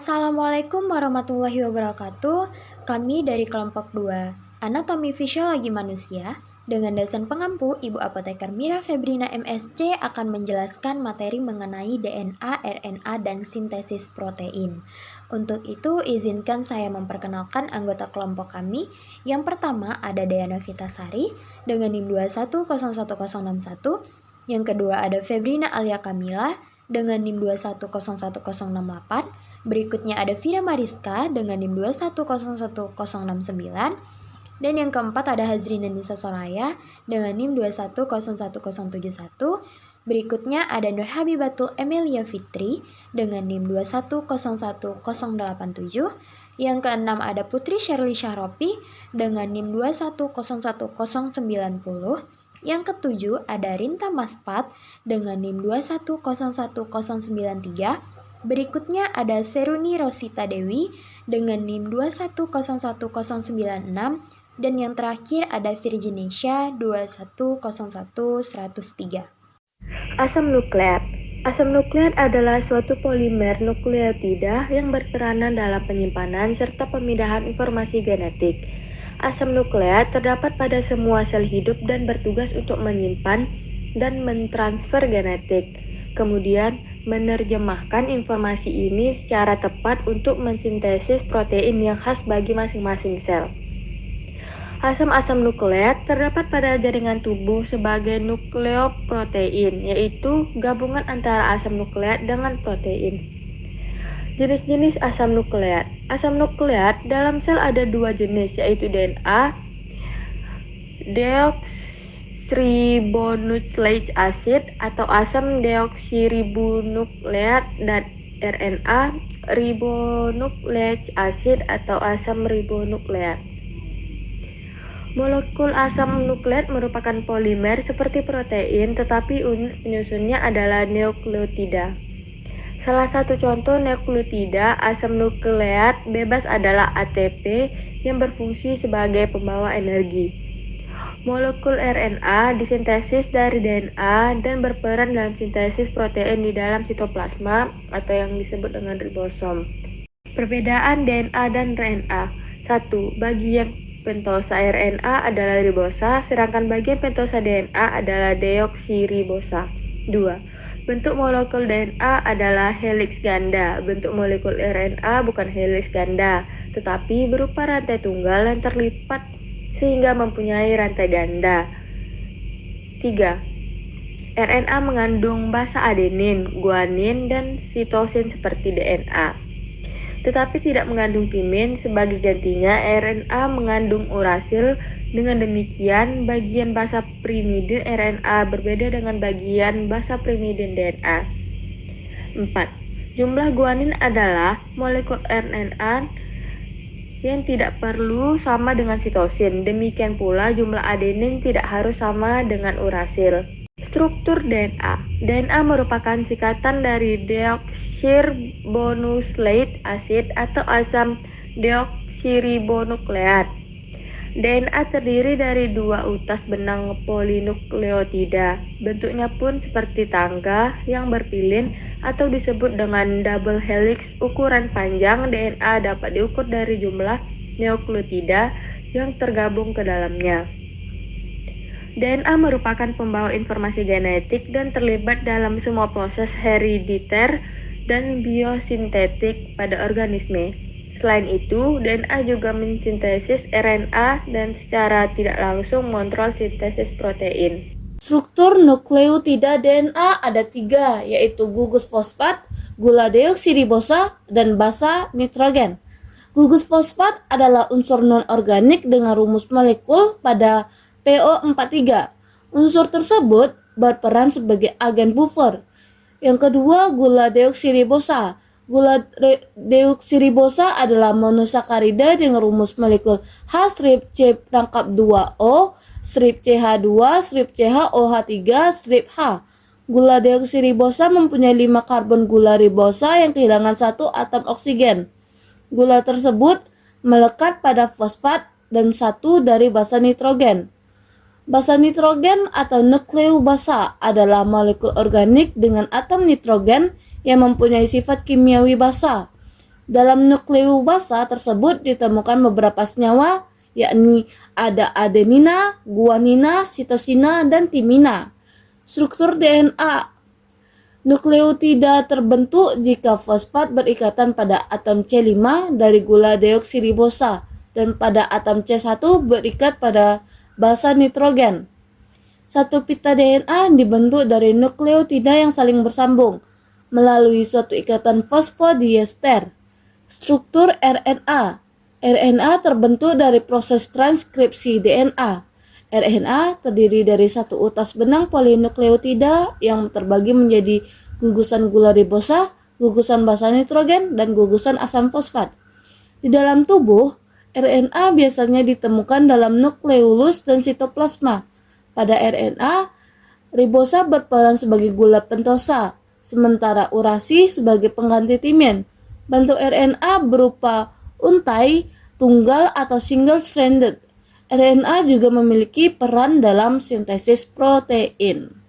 Assalamualaikum warahmatullahi wabarakatuh. Kami dari kelompok 2, Anatomi Fisiologi Manusia, dengan dosen pengampu Ibu Apoteker Mira Febrina MSc akan menjelaskan materi mengenai DNA, RNA, dan sintesis protein. Untuk itu, izinkan saya memperkenalkan anggota kelompok kami. Yang pertama ada Dayana Vitasari dengan NIM 2101061. Yang kedua ada Febrina Alia Kamila dengan NIM 2101068. Berikutnya ada Vira Mariska dengan NIM 2101069. Dan yang keempat ada Hazrina Nisa Soraya dengan NIM 2101071. Berikutnya ada Nur Habibatul Emilia Fitri dengan NIM 2101087. Yang keenam ada Putri Shirley Syahropi dengan NIM 2101090. Yang ketujuh ada Rinta Maspat dengan NIM 2101093. Berikutnya ada Seruni Rosita Dewi dengan NIM 2101096. Dan yang terakhir ada Virginesia 2101103. Asam nukleat. Asam nukleat adalah suatu polimer nukleotida yang berperanan dalam penyimpanan serta pemindahan informasi genetik. Asam nukleat terdapat pada semua sel hidup dan bertugas untuk menyimpan dan mentransfer genetik, kemudian menerjemahkan informasi ini secara tepat untuk mensintesis protein yang khas bagi masing-masing sel. Asam-asam nukleat terdapat pada jaringan tubuh sebagai nukleoprotein, yaitu gabungan antara asam nukleat dengan protein. Jenis-jenis asam nukleat. Asam nukleat dalam sel ada dua jenis, yaitu DNA, deoksiribonucleic acid atau asam deoksiribonukleat, dan RNA, ribonucleic acid atau asam ribonukleat. Molekul asam nukleat merupakan polimer seperti protein, tetapi unit penyusunnya adalah nukleotida. Salah satu contoh nukleotida asam nukleat bebas adalah ATP yang berfungsi sebagai pembawa energi. Molekul RNA disintesis dari DNA dan berperan dalam sintesis protein di dalam sitoplasma atau yang disebut dengan ribosom. Perbedaan DNA dan RNA. 1. Bagian pentosa RNA adalah ribosa, sedangkan bagian pentosa DNA adalah deoksiribosa. 2. Bentuk molekul DNA adalah heliks ganda. Bentuk molekul RNA bukan heliks ganda, tetapi berupa rantai tunggal yang terlipat sehingga mempunyai rantai ganda. 3. RNA mengandung basa adenin, guanin, dan sitosin seperti DNA, tetapi tidak mengandung timin. Sebagai gantinya, RNA mengandung urasil. Dengan demikian, bagian basa pirimidin RNA berbeda dengan bagian basa pirimidin DNA. 4. Jumlah guanin adalah molekul RNA yang tidak perlu sama dengan sitosin. Demikian pula jumlah adenin tidak harus sama dengan urasil. Struktur DNA. DNA merupakan singkatan dari deoksiribonucleic acid atau asam deoksiribonukleat. DNA terdiri dari dua utas benang polinukleotida. Bentuknya pun seperti tangga yang berpilin atau disebut dengan double helix. Ukuran panjang DNA dapat diukur dari jumlah nukleotida yang tergabung ke dalamnya. DNA merupakan pembawa informasi genetik dan terlibat dalam semua proses herediter dan biosintetik pada organisme. Selain itu, DNA juga mensintesis RNA dan secara tidak langsung mengontrol sintesis protein. Struktur nukleotida DNA ada 3, yaitu gugus fosfat, gula deoksiribosa, dan basa nitrogen. Gugus fosfat adalah unsur non-organik dengan rumus molekul pada PO43. Unsur tersebut berperan sebagai agen buffer. Yang kedua, gula deoksiribosa. Gula deoksiribosa adalah monosakarida dengan rumus molekul H-C+2O, CH2, CHOH3, H. Gula deoksiribosa mempunyai 5 karbon gula ribosa yang kehilangan 1 atom oksigen. Gula tersebut melekat pada fosfat dan 1 dari basa nitrogen. Basa nitrogen atau nukleobasa adalah molekul organik dengan atom nitrogen yang mempunyai sifat kimiawi basa. Dalam nukleobasa tersebut ditemukan beberapa senyawa, yakni ada adenina, guanina, sitosina, dan timina. Struktur DNA. Nukleotida terbentuk jika fosfat berikatan pada atom C5 dari gula deoksiribosa dan pada atom C1 berikat pada basa nitrogen. Satu pita DNA dibentuk dari nukleotida yang saling bersambung melalui suatu ikatan fosfodiester. Struktur RNA. RNA terbentuk dari proses transkripsi DNA. RNA terdiri dari satu utas benang polinukleotida yang terbagi menjadi gugusan gula ribosa, gugusan basa nitrogen, dan gugusan asam fosfat. Di dalam tubuh, RNA biasanya ditemukan dalam nukleolus dan sitoplasma. Pada RNA, ribosa berperan sebagai gula pentosa, sementara urasi sebagai pengganti timin. Bentuk RNA berupa untai, tunggal, atau single-stranded. RNA juga memiliki peran dalam sintesis protein.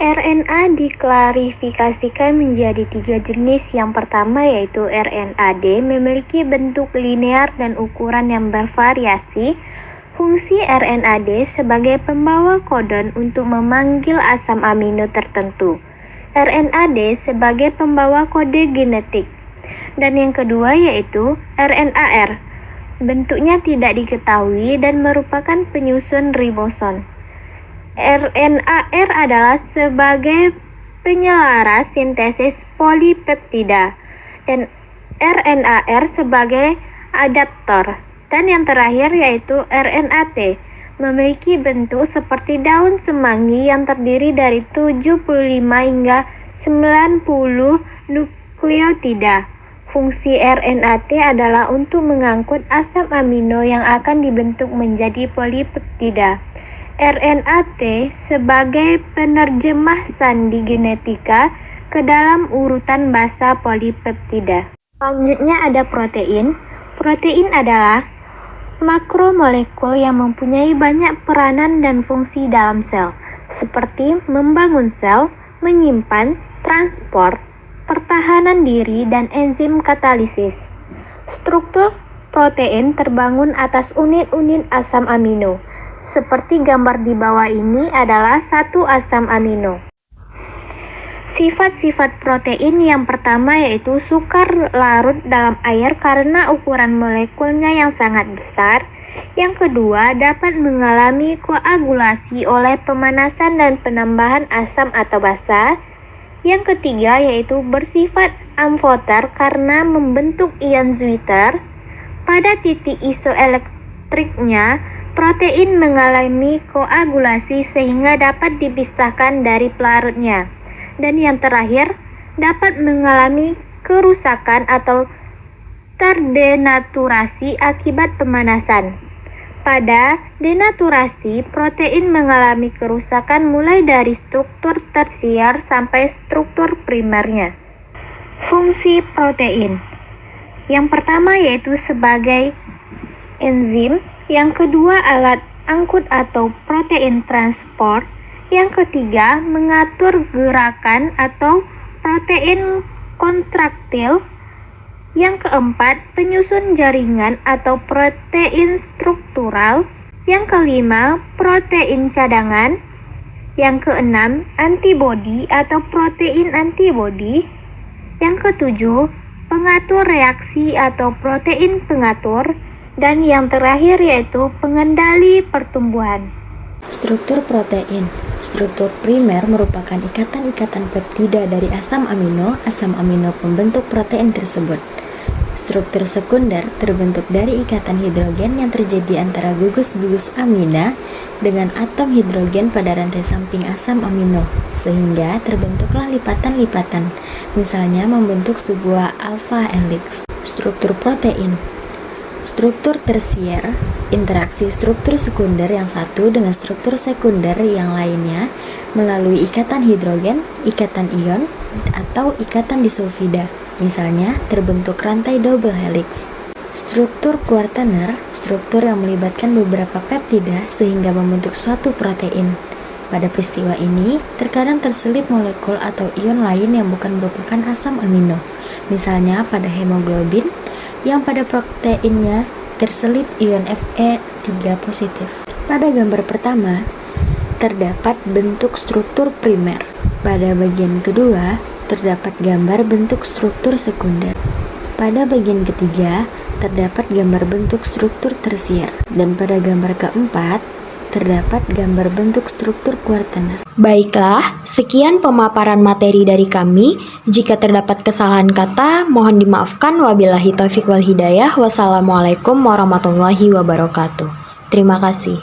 RNA diklarifikasikan menjadi 3 jenis. Yang pertama yaitu RNAd, memiliki bentuk linear dan ukuran yang bervariasi. Fungsi RNAd sebagai pembawa kodon untuk memanggil asam amino tertentu. RNAd sebagai pembawa kode genetik. Dan yang kedua yaitu RNAr. Bentuknya tidak diketahui dan merupakan penyusun ribosom. RNAr adalah sebagai penyelaras sintesis polipeptida dan RNAr sebagai adaptor. Dan yang terakhir yaitu RNAt, memiliki bentuk seperti daun semanggi yang terdiri dari 75 hingga 90 nukleotida. Fungsi RNAt adalah untuk mengangkut asam amino yang akan dibentuk menjadi polipeptida. RNAt sebagai penerjemah sandi genetika ke dalam urutan basa polipeptida. Selanjutnya ada protein. Protein adalah makromolekul yang mempunyai banyak peranan dan fungsi dalam sel, seperti membangun sel, menyimpan, transport, pertahanan diri, dan enzim katalisis. Struktur protein terbangun atas unit-unit asam amino. Seperti gambar di bawah ini adalah satu asam amino. Sifat-sifat protein yang pertama yaitu sukar larut dalam air karena ukuran molekulnya yang sangat besar. Yang kedua, dapat mengalami koagulasi oleh pemanasan dan penambahan asam atau basa. Yang ketiga yaitu bersifat amfoter karena membentuk ion Zwitter. Pada titik isoelektriknya, protein mengalami koagulasi sehingga dapat dipisahkan dari pelarutnya. Dan yang terakhir, dapat mengalami kerusakan atau terdenaturasi akibat pemanasan. Pada denaturasi, protein mengalami kerusakan mulai dari struktur tersier sampai struktur primernya. Fungsi protein. Yang pertama yaitu sebagai enzim, yang kedua alat angkut atau protein transport, yang ketiga mengatur gerakan atau protein kontraktil, yang keempat penyusun jaringan atau protein struktural, yang kelima protein cadangan, yang keenam antibodi atau protein antibodi, yang ketujuh pengatur reaksi atau protein pengatur, dan yang terakhir yaitu pengendali pertumbuhan. Struktur protein. Struktur primer merupakan ikatan-ikatan peptida dari asam amino pembentuk protein tersebut. Struktur sekunder terbentuk dari ikatan hidrogen yang terjadi antara gugus-gugus amida dengan atom hidrogen pada rantai samping asam amino, sehingga terbentuklah lipatan-lipatan, misalnya membentuk sebuah alpha helix. Struktur protein. Struktur tersier, interaksi struktur sekunder yang satu dengan struktur sekunder yang lainnya melalui ikatan hidrogen, ikatan ion, atau ikatan disulfida. Misalnya, terbentuk rantai double helix. Struktur kuartener, struktur yang melibatkan beberapa peptida sehingga membentuk suatu protein. Pada peristiwa ini, terkadang terselip molekul atau ion lain yang bukan merupakan asam amino. misalnya pada hemoglobin yang pada proteinnya terselip ion Fe3 positif. Pada gambar pertama, terdapat bentuk struktur primer. Pada bagian kedua, terdapat gambar bentuk struktur sekunder. Pada bagian ketiga, terdapat gambar bentuk struktur tersier. Dan pada gambar keempat, terdapat gambar bentuk struktur kuartener. Baiklah, sekian pemaparan materi dari kami. Jika terdapat kesalahan kata, mohon dimaafkan. Wabillahi taufiq wal hidayah. Wassalamualaikum warahmatullahi wabarakatuh. Terima kasih.